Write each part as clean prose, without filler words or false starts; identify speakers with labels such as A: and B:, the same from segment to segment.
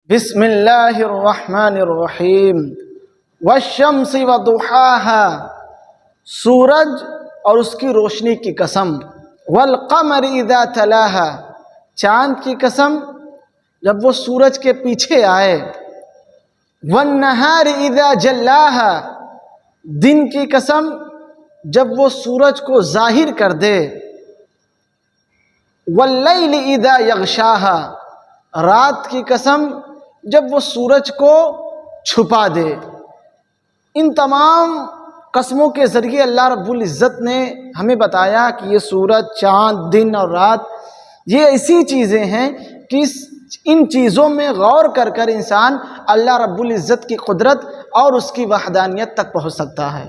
A: بسم اللہ الرحمن الرحیم والشمس وضحاہا، سورج اور اس کی روشنی کی قسم، والقمر اذا تلاہا، چاند کی قسم جب وہ سورج کے پیچھے آئے، والنہار اذا جلاہا، دن کی قسم جب وہ سورج کو ظاہر کر دے، واللیل اذا یغشاہا، رات کی قسم جب وہ سورج کو چھپا دے۔ ان تمام قسموں کے ذریعے اللہ رب العزت نے ہمیں بتایا کہ یہ سورج، چاند، دن اور رات یہ ایسی چیزیں ہیں کہ ان چیزوں میں غور کر کر انسان اللہ رب العزت کی قدرت اور اس کی وحدانیت تک پہنچ سکتا ہے۔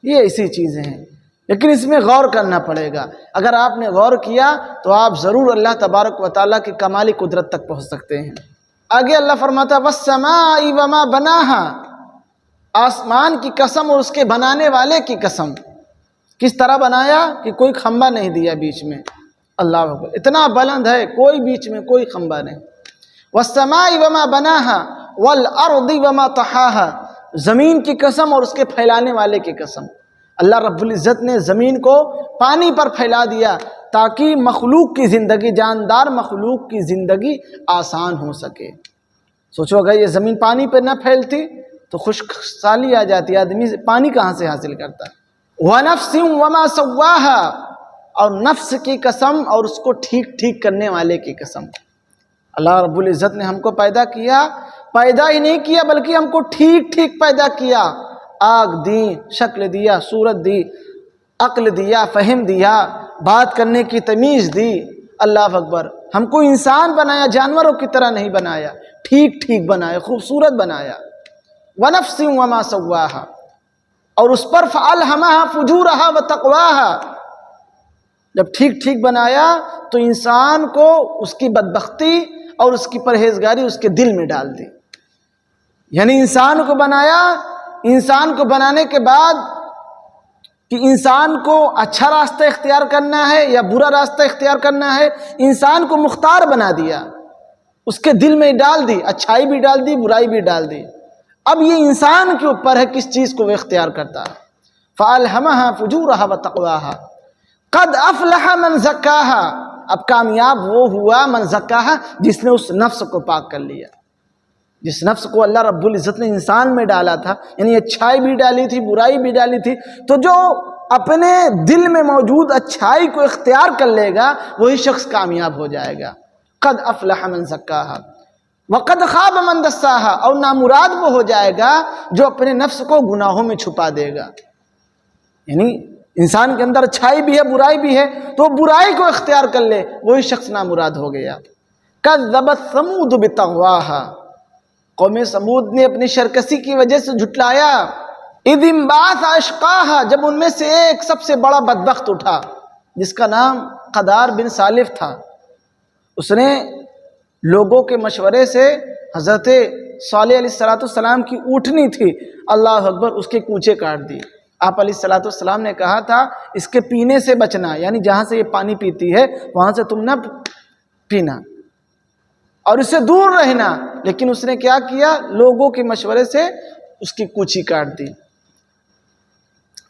A: یہ ایسی چیزیں ہیں لیکن اس میں غور کرنا پڑے گا۔ اگر آپ نے غور کیا تو آپ ضرور اللہ تبارک و تعالیٰ کی کمالی قدرت تک پہنچ سکتے ہیں۔ آگے اللہ فرماتا ہے وَالسَّمَاءِ وَمَا بَنَاهَا، آسمان کی قسم اور اس کے بنانے والے کی قسم۔ کس طرح بنایا کہ کوئی کھمبا نہیں دیا بیچ میں، اللہ اکبر، اتنا بلند ہے، کوئی بیچ میں کوئی کھمبا نہیں۔ وَالسَّمَاءِ وَمَا بَنَاهَا وَالْأَرْضِ وَمَا طَحَاهَا، زمین کی قسم اور اس کے پھیلانے والے کی قسم۔ اللہ رب العزت نے زمین کو پانی پر پھیلا دیا تاکہ مخلوق کی زندگی، جاندار مخلوق کی زندگی آسان ہو سکے۔ سوچو اگر یہ زمین پانی پہ نہ پھیلتی تو خشک سالی آ جاتی، آدمی پانی کہاں سے حاصل کرتا ہے۔ وَنَفْسٍ وَمَا سَوَّاهَا، اور نفس کی قسم اور اس کو ٹھیک ٹھیک کرنے والے کی قسم۔ اللہ رب العزت نے ہم کو پیدا کیا، پیدا ہی نہیں کیا بلکہ ہم کو ٹھیک ٹھیک پیدا کیا۔ آگ دی، شکل دیا، صورت دی، عقل دیا، فہم دیا، بات کرنے کی تمیز دی۔ اللہ اکبر، ہم کو انسان بنایا، جانوروں کی طرح نہیں بنایا، ٹھیک ٹھیک بنایا، خوبصورت بنایا۔ وَنَفْسٍ وَمَا سَوَّاهَا، اور اس پر فَأَلْهَمَهَا فُجُورَهَا وَتَقْوَاهَا، جب ٹھیک ٹھیک بنایا تو انسان کو اس کی بدبختی اور اس کی پرہیزگاری اس کے دل میں ڈال دی۔ یعنی انسان کو بنایا، انسان کو بنانے کے بعد کہ انسان کو اچھا راستہ اختیار کرنا ہے یا برا راستہ اختیار کرنا ہے، انسان کو مختار بنا دیا، اس کے دل میں ڈال دی، اچھائی بھی ڈال دی، برائی بھی ڈال دی۔ اب یہ انسان کے اوپر ہے کس چیز کو وہ اختیار کرتا ہے۔ فَأَلْهَمَهَا فُجُورَهَا وَتَقْوَاهَا، قَدْ أَفْلَحَ مَنْ زَكَّاهَا، اب کامیاب وہ ہوا من زکاہا جس نے اس نفس کو پاک کر لیا، جس نفس کو اللہ رب العزت نے انسان میں ڈالا تھا، یعنی اچھائی بھی ڈالی تھی، برائی بھی ڈالی تھی، تو جو اپنے دل میں موجود اچھائی کو اختیار کر لے گا وہی شخص کامیاب ہو جائے گا۔ قد افلح من زکاہا وقد خاب من دساہا، اور نامراد وہ ہو جائے گا جو اپنے نفس کو گناہوں میں چھپا دے گا۔ یعنی انسان کے اندر اچھائی بھی ہے، برائی بھی ہے، تو برائی کو اختیار کر لے وہی شخص نامراد ہو گیا۔ کذبت ثمود بطغواہا، قوم سمود نے اپنی شرکسی کی وجہ سے جھٹلایا۔ اذ انبعث اشقاہا، جب ان میں سے ایک سب سے بڑا بدبخت اٹھا جس کا نام قدار بن سالف تھا، اس نے لوگوں کے مشورے سے حضرت صالح علیہ السلام کی اونٹنی تھی، اللہ اکبر، اس کے کوچے کاٹ دی۔ آپ علیہ السلام نے کہا تھا اس کے پینے سے بچنا، یعنی جہاں سے یہ پانی پیتی ہے وہاں سے تم نہ پینا اور اس سے دور رہنا، لیکن اس نے کیا کیا، لوگوں کے مشورے سے اس کی کوچی کاٹ دی۔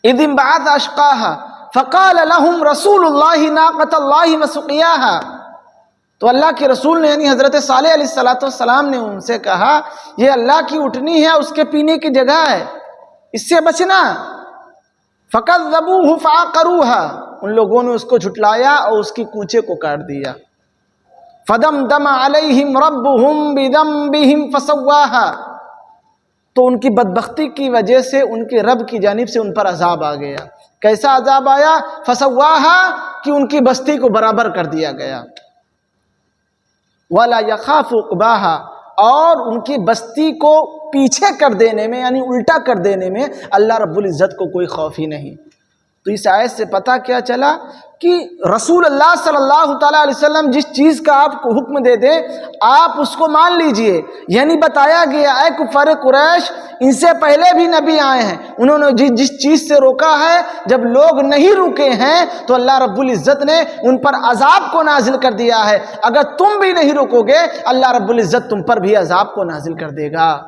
A: اذ انبعث اشقاہا فقال لهم رسول اللہ ناقۃ اللہ وسقیاہا، تو اللہ کے رسول نے یعنی حضرت صالح علیہ السلام نے ان سے کہا یہ اللہ کی اٹھنی ہے، اس کے پینے کی جگہ ہے، اس سے بچنا۔ فکذبوہ فعقروہا، ان لوگوں نے اس کو جھٹلایا اور اس کی کوچے کو کاٹ دیا۔ فدمدم علیہم ربہم بذنبہم فسواہا، تو ان کی بدبختی کی وجہ سے ان کے رب کی جانب سے ان پر عذاب آ گیا۔ کیسا عذاب آیا؟ فسواہا، کہ ان کی بستی کو برابر کر دیا گیا۔ ولا یخاف عقباہا، اور ان کی بستی کو پیچھے کر دینے میں یعنی الٹا کر دینے میں اللہ رب العزت کو کوئی خوف ہی نہیں۔ تو اس آیت سے پتہ کیا چلا کہ رسول اللہ صلی اللہ تعالیٰ علیہ وسلم جس چیز کا آپ کو حکم دے دیں آپ اس کو مان لیجئے. یعنی بتایا گیا اے کفار قریش، ان سے پہلے بھی نبی آئے ہیں، انہوں نے جس چیز سے روکا ہے، جب لوگ نہیں رکے ہیں تو اللہ رب العزت نے ان پر عذاب کو نازل کر دیا ہے. اگر تم بھی نہیں رکو گے اللہ رب العزت تم پر بھی عذاب کو نازل کر دے گا.